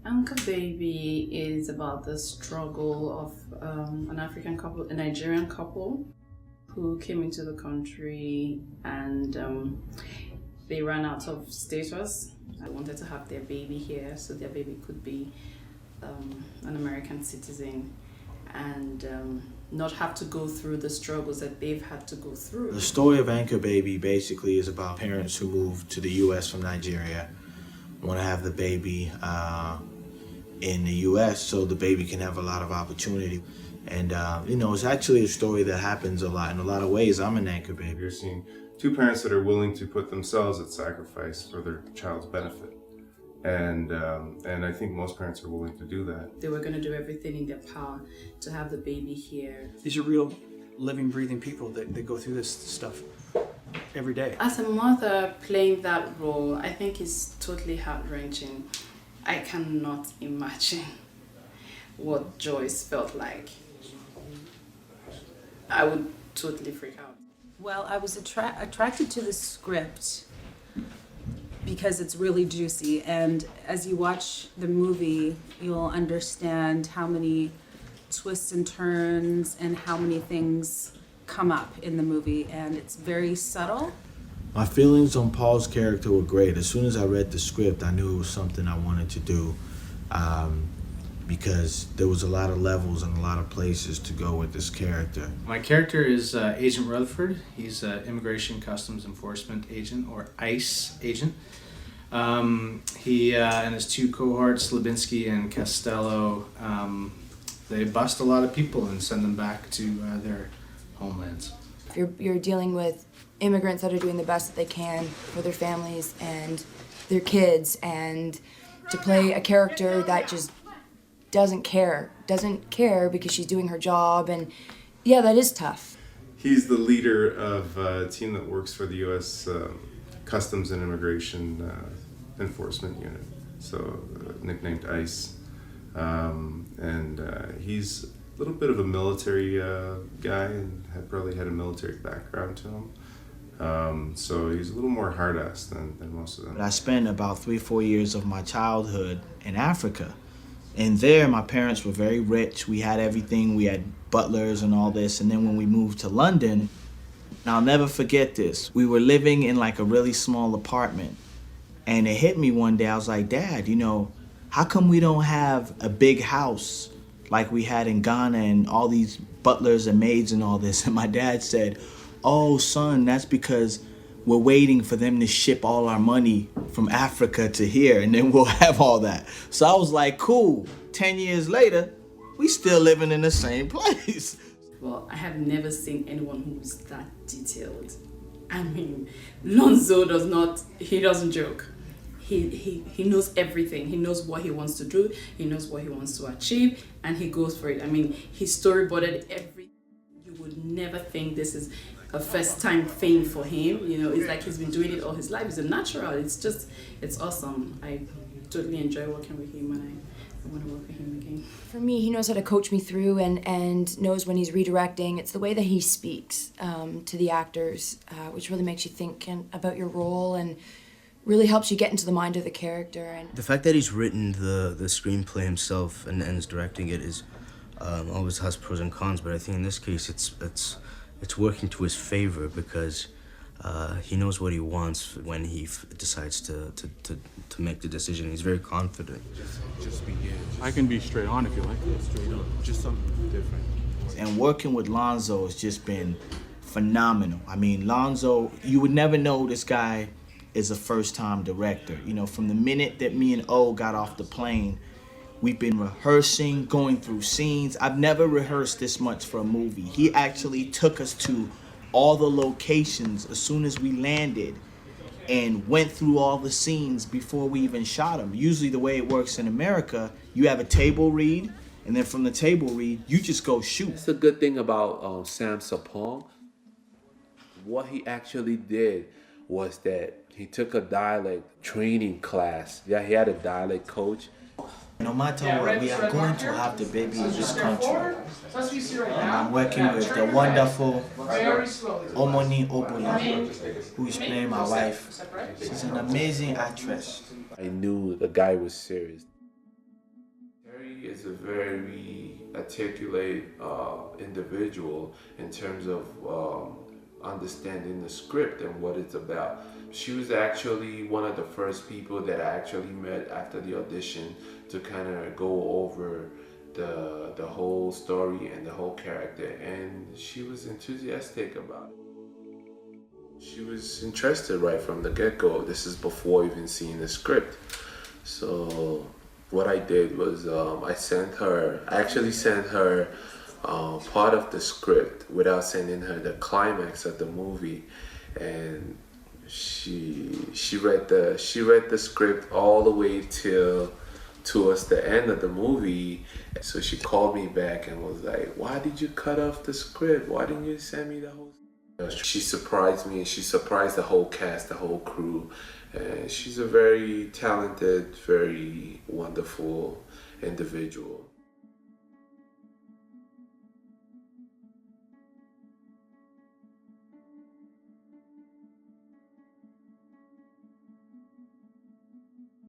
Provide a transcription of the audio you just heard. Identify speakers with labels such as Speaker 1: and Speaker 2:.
Speaker 1: Uncle Baby is about the struggle of an African couple, a Nigerian couple, who came into the country and they ran out of status. They wanted to have their baby here so their baby could be an American citizen and not have to go through the struggles that they've had to go through.
Speaker 2: The story of Anchor Baby basically is about parents who moved to the U.S. from Nigeria, want to have the baby in the U.S. so the baby can have a lot of opportunity. And, it's actually a story that happens a lot. In a lot of ways, I'm an Anchor Baby.
Speaker 3: You're seeing two parents that are willing to put themselves at sacrifice for their child's benefit. And I think most parents are willing to do that.
Speaker 1: They were going to do everything in their power to have the baby here.
Speaker 4: These are real living, breathing people that go through this stuff every day.
Speaker 1: As a mother, playing that role, I think is totally heart-wrenching. I cannot imagine what Joyce felt like. I would totally freak out.
Speaker 5: Well, I was attracted to the script because it's really juicy, and as you watch the movie, you'll understand how many twists and turns and how many things come up in the movie, and it's very subtle.
Speaker 2: My feelings on Paul's character were great. As soon as I read the script, I knew it was something I wanted to do because there was a lot of levels and a lot of places to go with this character.
Speaker 6: My character is Agent Rutherford. He's an Immigration Customs Enforcement Agent, or ICE agent. He and his two cohorts, Slabinski and Costello, they bust a lot of people and send them back to their homelands.
Speaker 7: You're dealing with immigrants that are doing the best that they can for their families and their kids, and to play a character that just doesn't care because she's doing her job, and yeah, that is tough.
Speaker 3: He's the leader of a team that works for the U.S. Customs and Immigration Enforcement Unit, so nicknamed ICE. He's a little bit of a military guy and probably had a military background to him. So he's a little more hard-ass than most of them.
Speaker 2: I spent about 3-4 years of my childhood in Africa. And there, my parents were very rich. We had everything. We had butlers and all this. And then when we moved to London, and I'll never forget this, we were living in like a really small apartment. And it hit me one day. I was like, Dad, how come we don't have a big house like we had in Ghana and all these butlers and maids and all this? And my dad said, oh, son, that's because we're waiting for them to ship all our money from Africa to here, and then we'll have all that. So I was like, cool. 10 years later, we still living in the same place.
Speaker 1: Well, I have never seen anyone who's that detailed. I mean, Lonzo doesn't joke. He knows everything. He knows what he wants to do. He knows what he wants to achieve, and he goes for it. I mean, he storyboarded everything. You would never think this is a first-time thing for him. It's like he's been doing it all his life. He's a natural. It's awesome. I totally enjoy working with him, and I want to work with him again.
Speaker 7: For me, he knows how to coach me through and knows when he's redirecting. It's the way that he speaks to the actors, which really makes you think about your role and really helps you get into the mind of the character. And
Speaker 8: the fact that he's written the screenplay himself and is directing it is always has pros and cons, but I think in this case it's working to his favor because he knows what he wants when he decides to make the decision. He's very confident.
Speaker 9: Just begin. I can be straight on if you like. Straight on. Just something different.
Speaker 2: And working with Lonzo has just been phenomenal. I mean, Lonzo, you would never know this guy is a first-time director. From the minute that me and O got off the plane, we've been rehearsing, going through scenes. I've never rehearsed this much for a movie. He actually took us to all the locations as soon as we landed and went through all the scenes before we even shot them. Usually the way it works in America, you have a table read, and then from the table read, you just go shoot.
Speaker 10: It's a good thing about Sam Sarpong. What he actually did was that he took a dialect training class. Yeah, he had a dialect coach.
Speaker 2: No matter what, we are going to have the baby in this country. And I'm working with the wonderful Omoni Oboli, who is playing my wife. She's an amazing actress.
Speaker 10: I knew the guy was serious. is a very articulate individual in terms of understanding the script and what it's about. She was actually one of the first people that I actually met after the audition to kind of go over the whole story and the whole character, and she was enthusiastic about it. She was interested right from the get-go. This is before even seeing the script. So what I did was I actually sent her part of the script without sending her the climax of the movie, and she read the script all the way till towards the end of the movie. So she called me back and was like, "Why did you cut off the script? Why didn't you send me the whole?" She surprised me, and she surprised the whole cast, the whole crew. And she's a very talented, very wonderful individual.